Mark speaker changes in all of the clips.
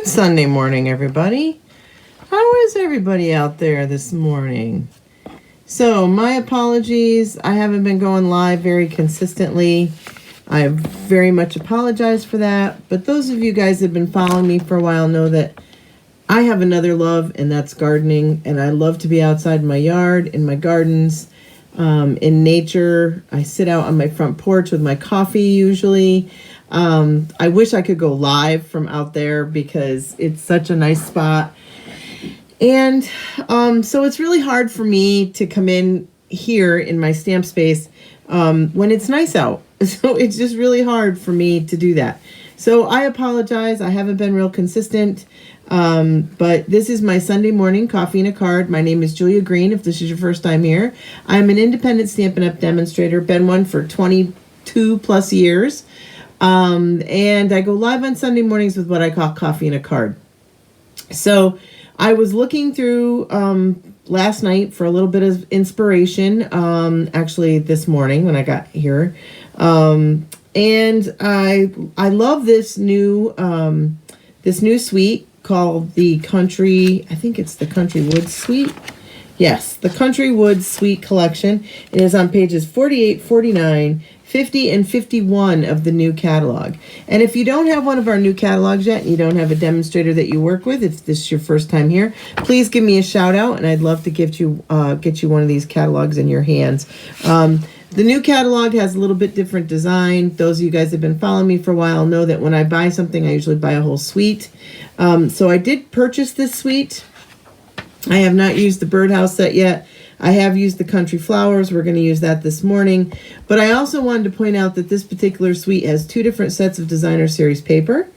Speaker 1: Good Sunday morning, everybody. How is everybody out there this morning? So, my apologies. I haven't been going live very consistently. I very much apologize for that. But those of you guys that have been following me for a while know that I have another love, and that's gardening. And I love to be outside in my yard, in my gardens, in nature. I sit out on my front porch with my coffee usually. I wish I could go live from out there because it's such a nice spot. And so it's really hard for me to come in here in my stamp space when it's nice out. So it's just really hard for me to do that. So I apologize. I haven't been real consistent. But this is my Sunday morning coffee and a card. My name is Julia Green, if this is your first time here. I'm an independent Stampin' Up! Demonstrator, been one for 22 plus years. And I go live on Sunday mornings with what I call coffee and a card. So I was looking through last night for a little bit of inspiration, actually this morning when I got here. And I love this new suite called the Country, I think it's the Country Woods Suite. Yes, the Country Woods Suite collection. It is on pages 48, 49, 50, and 51 of the new catalog. And if you don't have one of our new catalogs yet, and you don't have a demonstrator that you work with, if this is your first time here, please give me a shout out, and I'd love to get you one of these catalogs in your hands. The new catalog has a little bit different design. Those of you guys that have been following me for a while know that when I buy something, I usually buy a whole suite. So I did purchase this suite. I have not used the birdhouse set yet. I have used the country flowers. We're going to use that this morning. But I also wanted to point out that this particular suite has two different sets of designer series paper.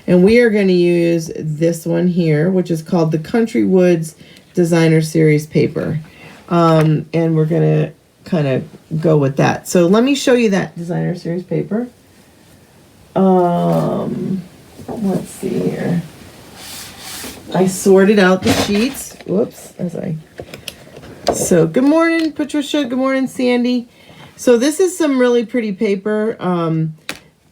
Speaker 1: And we are going to use this one here, which is called the Country Woods Designer Series paper. And we're going to kind of go with that. So let me show you that designer series paper. Let's see here. I sorted out the sheets. Whoops, So good morning, Patricia. Good morning, Sandy. So this is some really pretty paper.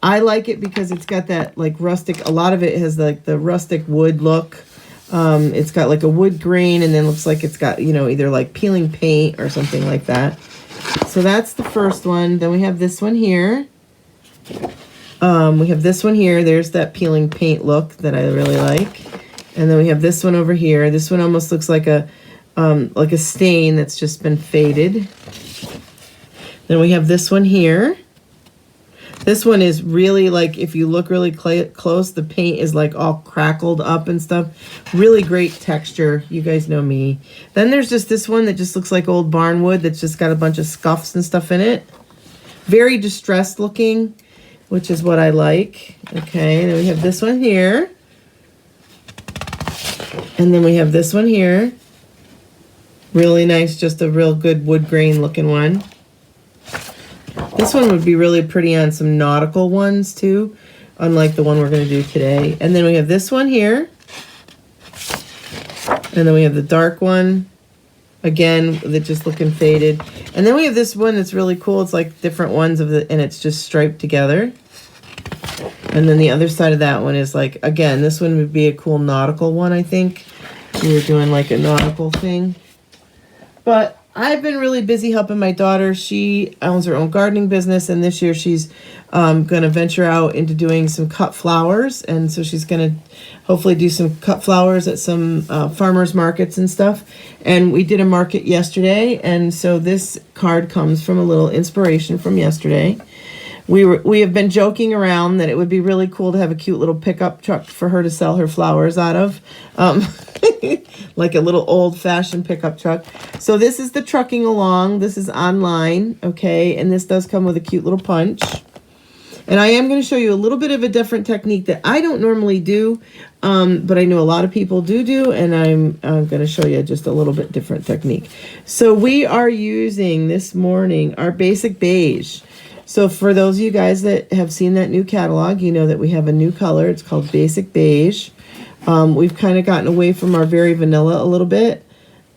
Speaker 1: I like it because it's got that like rustic, a lot of it has like the rustic wood look. It's got like a wood grain and then looks like it's got, either like peeling paint or something like that. So that's the first one. Then we have this one here. We have this one here. There's that peeling paint look that I really like. And then we have this one over here. This one almost looks like a stain that's just been faded. Then we have this one here. This one is really like, if you look really close, the paint is like all crackled up and stuff. Really great texture. You guys know me. Then there's just this one that just looks like old barn wood that's just got a bunch of scuffs and stuff in it. Very distressed looking, which is what I like. Okay, and then we have this one here. And then we have this one here. Really nice, just a real good wood grain looking one. This one would be really pretty on some nautical ones too, unlike the one we're going to do today. And then we have this one here. And then we have the dark one. Again, they're just looking faded. And then we have this one that's really cool. It's like different ones and it's just striped together. And then the other side of that one is like, again, this one would be a cool nautical one, I think. We were doing like a nautical thing. But I've been really busy helping my daughter. She owns her own gardening business, and this year she's going to venture out into doing some cut flowers. And so she's going to hopefully do some cut flowers at some farmers markets and stuff. And we did a market yesterday, and so this card comes from a little inspiration from yesterday. We have been joking around that it would be really cool to have a cute little pickup truck for her to sell her flowers out of. Like a little old-fashioned pickup truck. So this is the trucking along. This is online, okay? And this does come with a cute little punch. And I am going to show you a little bit of a different technique that I don't normally do, but I know a lot of people do, and I'm going to show you just a little bit different technique. So we are using this morning our Basic Beige. So for those of you guys that have seen that new catalog, you know that we have a new color. It's called Basic Beige. We've kind of gotten away from our Very Vanilla a little bit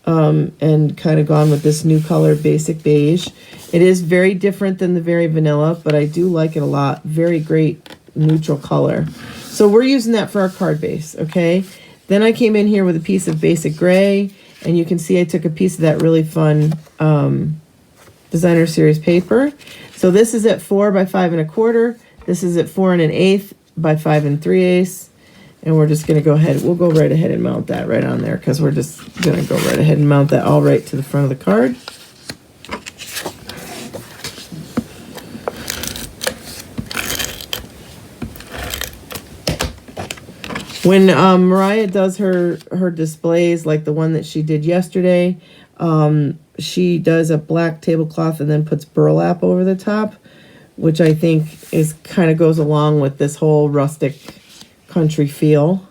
Speaker 1: and kind of gone with this new color, Basic Beige. It is very different than the Very Vanilla, but I do like it a lot. Very great neutral color. So we're using that for our card base, okay? Then I came in here with a piece of basic gray, and you can see I took a piece of that really fun designer series paper. So this is at 4 by 5 1/4. This is at 4 1/8 by 5 3/8. And we're just gonna go ahead, we'll go right ahead and mount that right on there, because we're just gonna go right ahead and mount that all right to the front of the card. When Mariah does her displays, like the one that she did yesterday, she does a black tablecloth and then puts burlap over the top, which I think is kind of goes along with this whole rustic country feel.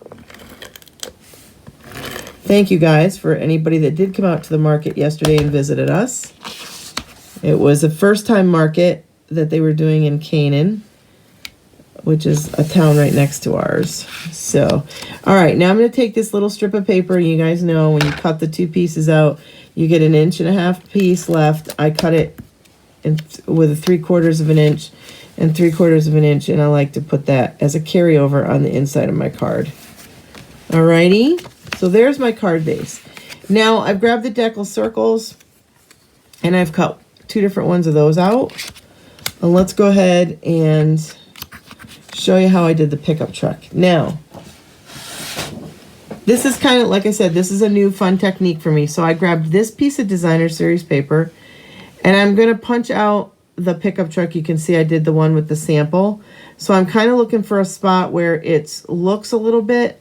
Speaker 1: Thank you guys for anybody that did come out to the market yesterday and visited us. It was a first time market that they were doing in Canaan, which is a town right next to ours. So, all right, now I'm going to take this little strip of paper. You guys know when you cut the 2 pieces out, you get 1.5 inch piece left. I cut it with a 3/4 of an inch and 3/4 of an inch, and I like to put that as a carryover on the inside of my card. All righty, so there's my card base. Now I've grabbed the decal circles, and I've cut 2 different ones of those out. And let's go ahead and show you how I did the pickup truck. Now, this is kind of, like I said, this is a new fun technique for me. So I grabbed this piece of designer series paper, and I'm going to punch out the pickup truck. You can see I did the one with the sample. So I'm kind of looking for a spot where it looks a little bit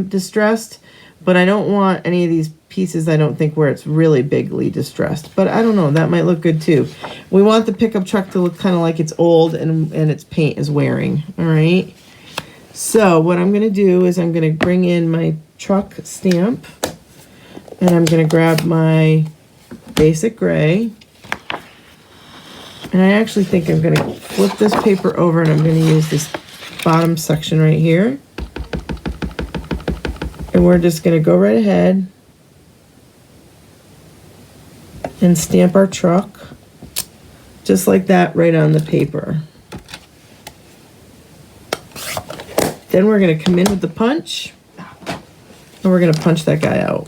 Speaker 1: distressed, but I don't want any of these pieces, I don't think, where it's really bigly distressed. But I don't know, that might look good too. We want the pickup truck to look kind of like it's old and its paint is wearing. All right. So what I'm going to do is I'm going to bring in my truck stamp, and I'm going to grab my basic gray. And I actually think I'm going to flip this paper over, and I'm going to use this bottom section right here. And we're just going to go right ahead and stamp our truck just like that right on the paper. Then we're going to come in with the punch, and we're going to punch that guy out.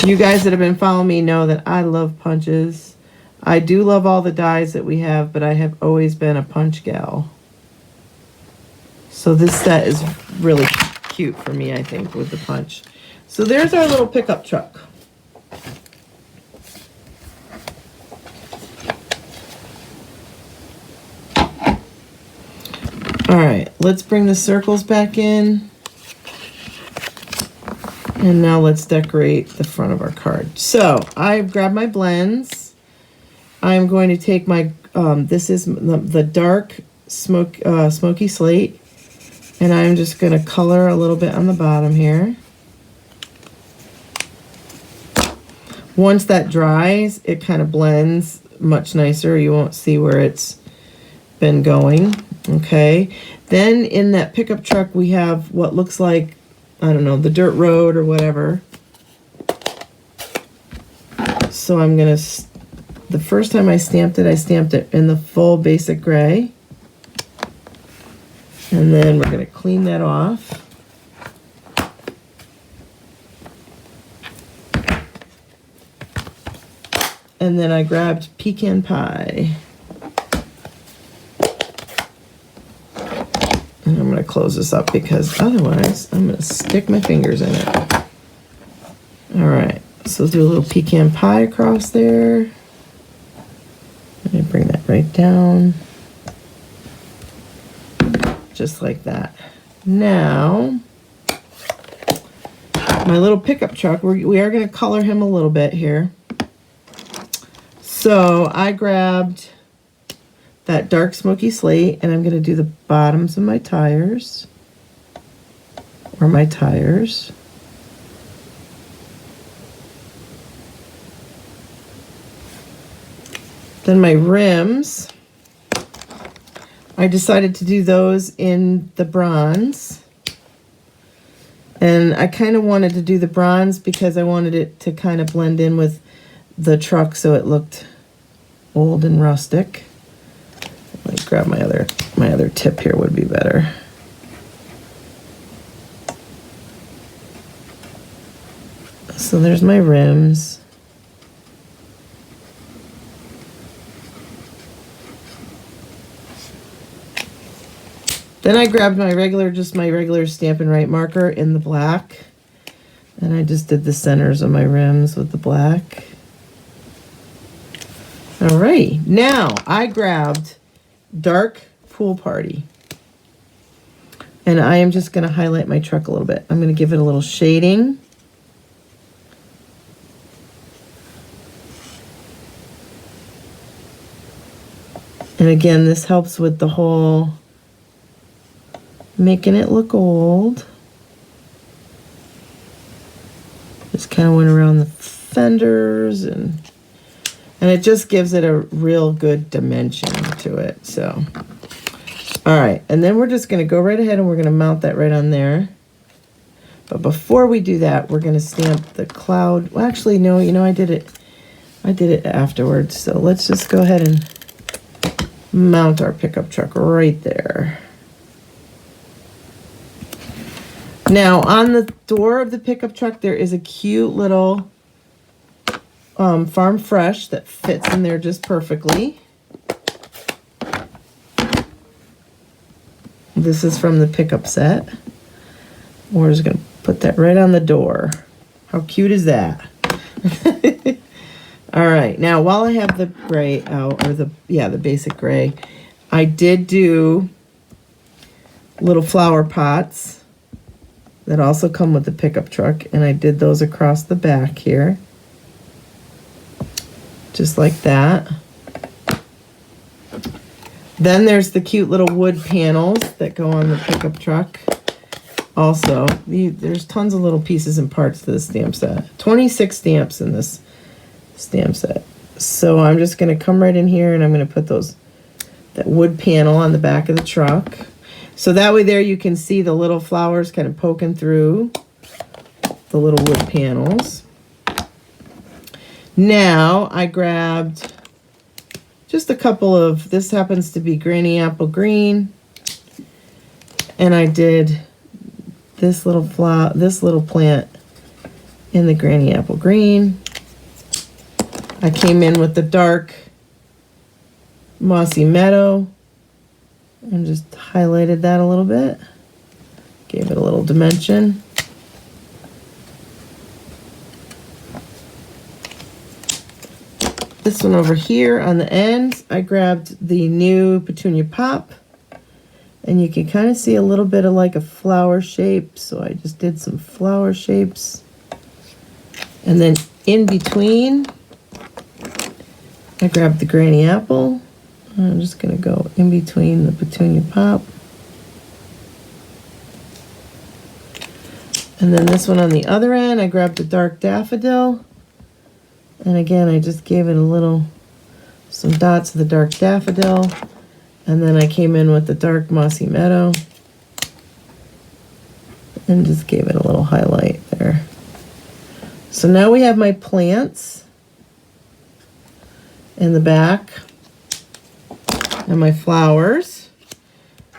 Speaker 1: You guys that have been following me know that I love punches. I do love all the dies that we have, but I have always been a punch gal. So this set is really cute for me, I think, with the punch. So there's our little pickup truck. All right, let's bring the circles back in. And now let's decorate the front of our card. So I've grabbed my blends. I'm going to take my, this is the dark smoky slate. And I'm just going to color a little bit on the bottom here. Once that dries, it kind of blends much nicer. You won't see where it's been going. Okay. Then in that pickup truck, we have what looks like, I don't know, the dirt road or whatever. So I'm going to, the first time I stamped it in the full basic gray. And then we're going to clean that off. And then I grabbed pecan pie. And I'm going to close this up because otherwise I'm going to stick my fingers in it. All right, so do a little pecan pie across there. Let me bring that right down. Just like that. Now, my little pickup truck, we are going to color him a little bit here. So I grabbed that dark smoky slate, and I'm going to do the bottoms of my tires, or my tires. Then my rims, I decided to do those in the bronze. And I kind of wanted to do the bronze because I wanted it to kind of blend in with the truck so it looked old and rustic. Let me grab my other tip here would be better. So there's my rims. Then I grabbed my regular Stampin' Write marker in the black. And I just did the centers of my rims with the black. All right, now I grabbed Dark Pool Party. And I am just gonna highlight my truck a little bit. I'm gonna give it a little shading. And again, this helps with the whole making it look old. Just kind of went around the fenders and it just gives it a real good dimension to it. So, all right, and then we're just going to go right ahead and we're going to mount that right on there. But before we do that, we're going to stamp the cloud. Well, actually, no, you know, I did it afterwards. So let's just go ahead and mount our pickup truck right there. Now, on the door of the pickup truck, there is a cute little Farm Fresh that fits in there just perfectly. This is from the pickup set. We're just going to put that right on the door. How cute is that? All right, now while I have the gray out, or the basic gray, I did do little flower pots that also come with the pickup truck, and I did those across the back here. Just like that. Then there's the cute little wood panels that go on the pickup truck. Also, there's tons of little pieces and parts to the stamp set. 26 stamps in this stamp set. So I'm just going to come right in here and I'm going to put that wood panel on the back of the truck. So that way there you can see the little flowers kind of poking through the little wood panels. Now I grabbed just a couple of, this happens to be Granny Apple Green, and I did this little plant in the Granny Apple Green. I came in with the dark Mossy Meadow and just highlighted that a little bit, gave it a little dimension. This one over here on the end, I grabbed the new Petunia Pop, and you can kind of see a little bit of like a flower shape, so I just did some flower shapes. And then in between, I grabbed the Granny Apple. I'm just going to go in between the Petunia Pop. And then this one on the other end, I grabbed the dark Daffodil. And again, I just gave it some dots of the dark Daffodil. And then I came in with the dark Mossy Meadow. And just gave it a little highlight there. So now we have my plants in the back. And my flowers.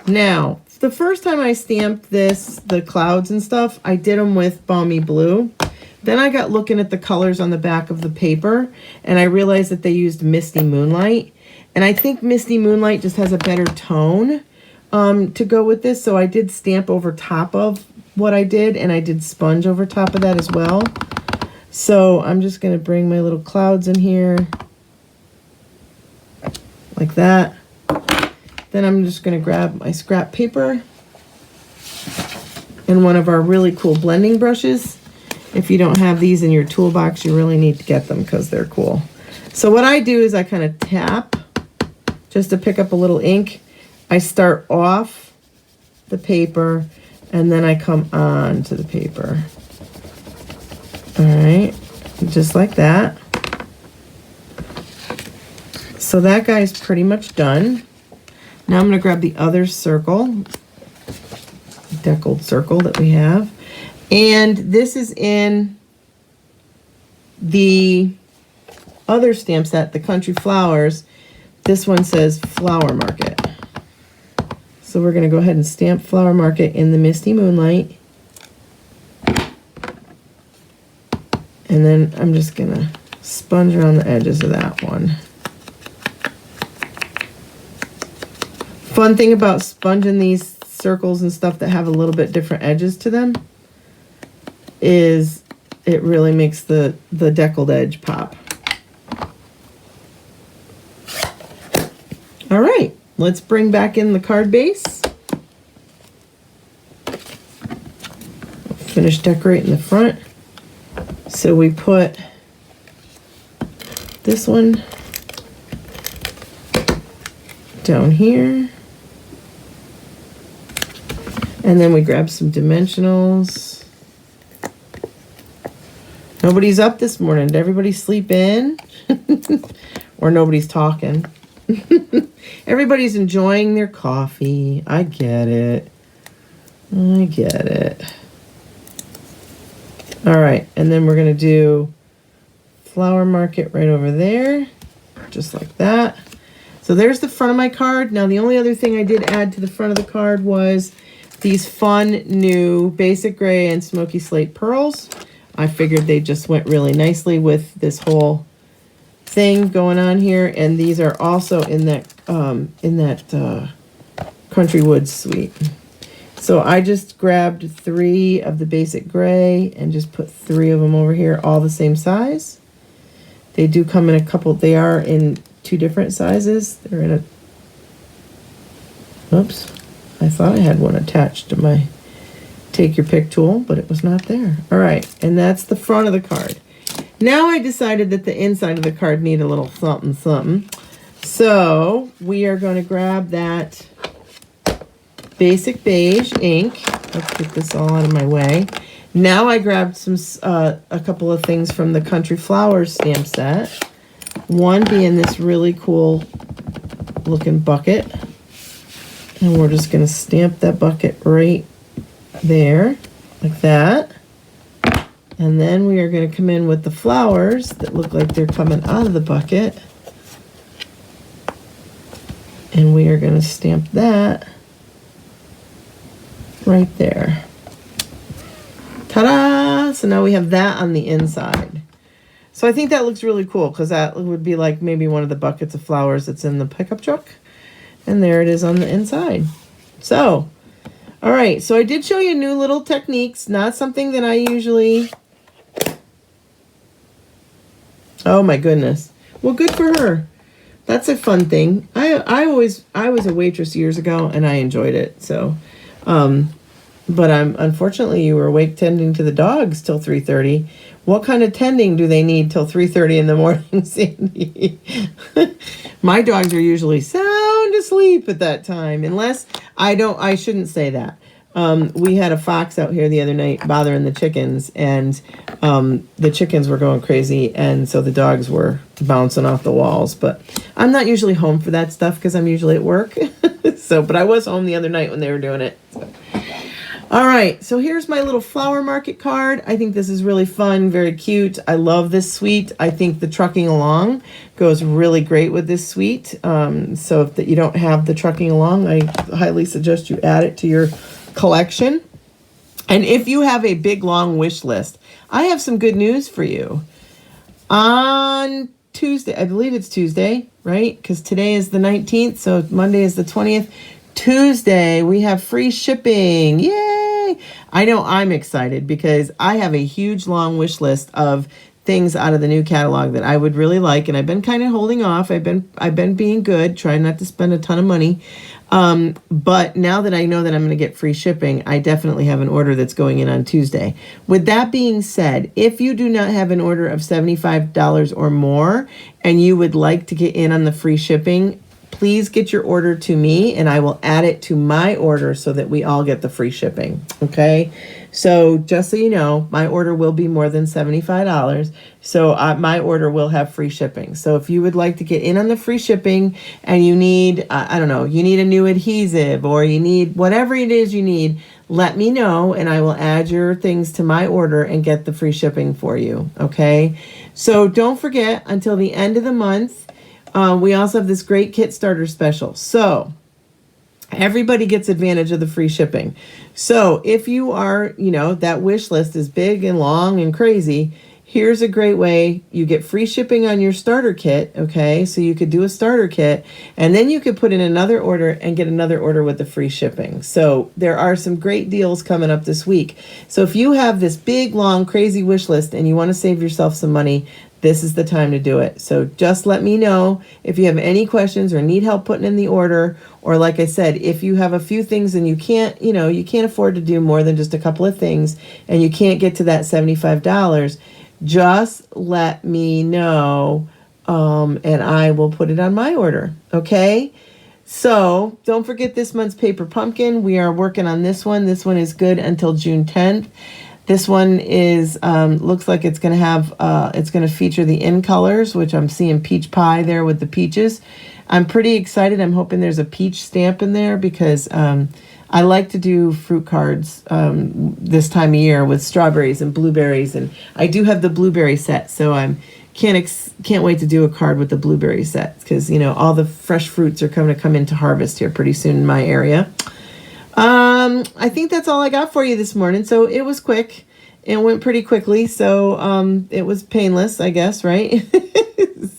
Speaker 1: Now, the first time I stamped the clouds and stuff, I did them with Balmy Blue. Then I got looking at the colors on the back of the paper, and I realized that they used Misty Moonlight. And I think Misty Moonlight just has a better tone to go with this, so I did stamp over top of what I did, and I did sponge over top of that as well. So I'm just going to bring my little clouds in here, like that. Then I'm just going to grab my scrap paper and one of our really cool blending brushes. If you don't have these in your toolbox, you really need to get them because they're cool. So what I do is I kind of tap just to pick up a little ink. I start off the paper and then I come on to the paper. All right, just like that. So that guy's pretty much done. Now I'm going to grab the other circle, deckled circle that we have. And this is in the other stamp set, the Country Flowers. This one says Flower Market. So we're going to go ahead and stamp Flower Market in the Misty Moonlight. And then I'm just going to sponge around the edges of that one. Fun thing about sponging these circles and stuff that have a little bit different edges to them is it really makes the deckled edge pop. All right, let's bring back in the card base. Finish decorating the front. So we put this one down here. And then we grab some dimensionals. Nobody's up this morning. Did everybody sleep in? Or nobody's talking? Everybody's enjoying their coffee. I get it. I get it. All right, and then we're going to do Flower Market right over there, just like that. So there's the front of my card. Now, the only other thing I did add to the front of the card was these fun new Basic Gray and Smoky Slate pearls. I figured they just went really nicely with this whole thing going on here, and these are also in that Country Woods suite. So I just grabbed 3 of the Basic Gray and just put 3 of them over here, all the same size. They do come in a couple. They are in 2 different sizes. They're in a. Oops, I thought I had one attached to my take your pick tool, but it was not there. All right, and that's the front of the card. Now I decided that the inside of the card need a little something, something. So we are going to grab that Basic Beige ink. Let's get this all out of my way. Now I grabbed some a couple of things from the Country Flowers stamp set. One being this really cool looking bucket. And we're just going to stamp that bucket right there, like that. And then we are going to come in with the flowers that look like they're coming out of the bucket. And we are going to stamp that right there. Ta-da! So now we have that on the inside. So I think that looks really cool because that would be like maybe one of the buckets of flowers that's in the pickup truck. And there it is on the inside. So, all right. So I did show you new little techniques. Not something that I usually... Oh my goodness. Well, good for her. That's a fun thing. I was a waitress years ago and I enjoyed it. So, but unfortunately you were awake tending to the dogs till 3:30. What kind of tending do they need till 3:30 in the morning, Sandy? My dogs are usually sound asleep at that time, unless I shouldn't say that. We had a fox out here the other night bothering the chickens, and the chickens were going crazy, and so the dogs were bouncing off the walls. But I'm not usually home for that stuff because I'm usually at work. But I was home the other night when they were doing it. So. All right, so here's my little Flower Market card. I think this is really fun, very cute. I love this suite. I think the trucking along goes really great with this suite. So if you don't have the trucking along, I highly suggest you add it to your collection. And if you have a big, long wish list, I have some good news for you. On Tuesday, I believe it's Tuesday, right? Because today is the 19th, so Monday is the 20th. Tuesday, we have free shipping. Yay! I know I'm excited because I have a huge long wish list of things out of the new catalog that I would really like, and I've been kind of holding off. I've been being good, trying not to spend a ton of money. But now that I know that I'm going to get free shipping, I definitely have an order that's going in on Tuesday. With that being said, if you do not have an order of $75 or more and you would like to get in on the free shipping, please get your order to me and I will add it to my order so that we all get the free shipping. Okay. So just so you know, my order will be more than $75. So my order will have free shipping. So if you would like to get in on the free shipping and you need, I don't know, you need a new adhesive or you need whatever it is you need, let me know and I will add your things to my order and get the free shipping for you. Okay. So don't forget, until the end of the month, we also have this great kit starter special. So everybody gets advantage of the free shipping. So if you are, that wish list is big and long and crazy, here's a great way. You get free shipping on your starter kit, okay? So you could do a starter kit, and then you could put in another order and get another order with the free shipping. So there are some great deals coming up this week. So if you have this big, long, crazy wish list and you want to save yourself some money, this is the time to do it. So just let me know if you have any questions or need help putting in the order, or like I said, if you have a few things and you can't afford to do more than just a couple of things and you can't get to that $75, just let me know, and I will put it on my order, okay? So don't forget this month's Paper Pumpkin. We are working on this one. This one is good until June 10th. This one is looks like it's going to have it's going to feature the in colors, which I'm seeing peach pie there with the peaches. I'm pretty excited. I'm hoping there's a peach stamp in there because I like to do fruit cards this time of year with strawberries and blueberries, and I do have the blueberry set, so I'm can't wait to do a card with the blueberry set because all the fresh fruits are going to come into harvest here pretty soon in my area. I think that's all I got for you this morning. So it was quick. It went pretty quickly. So, it was painless, I guess, right?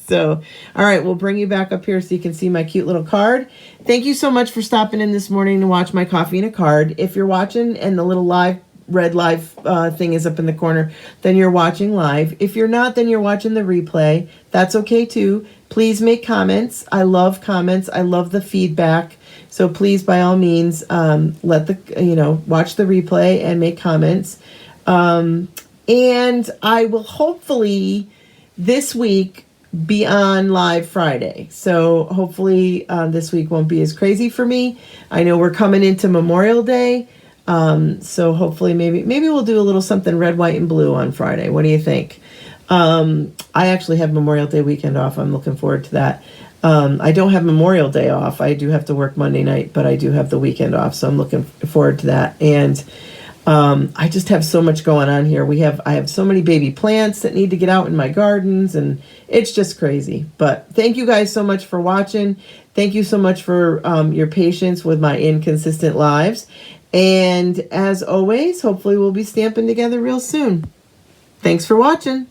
Speaker 1: So, all right, we'll bring you back up here so you can see my cute little card. Thank you so much for stopping in this morning to watch my coffee and a card. If you're watching and the little red live thing is up in the corner, then you're watching live. If you're not, then you're watching the replay. That's okay too. Please make comments. I love comments. I love the feedback. So please, by all means, watch the replay and make comments. And I will hopefully this week be on live Friday. So hopefully this week won't be as crazy for me. I know we're coming into Memorial Day. So hopefully maybe we'll do a little something red, white, and blue on Friday. What do you think? I actually have Memorial Day weekend off. I'm looking forward to that. I don't have Memorial Day off. I do have to work Monday night, but I do have the weekend off, so I'm looking forward to that. And I just have so much going on here. I have so many baby plants that need to get out in my gardens, and it's just crazy. But thank you guys so much for watching. Thank you so much for your patience with my inconsistent lives. And as always, hopefully we'll be stamping together real soon. Thanks for watching.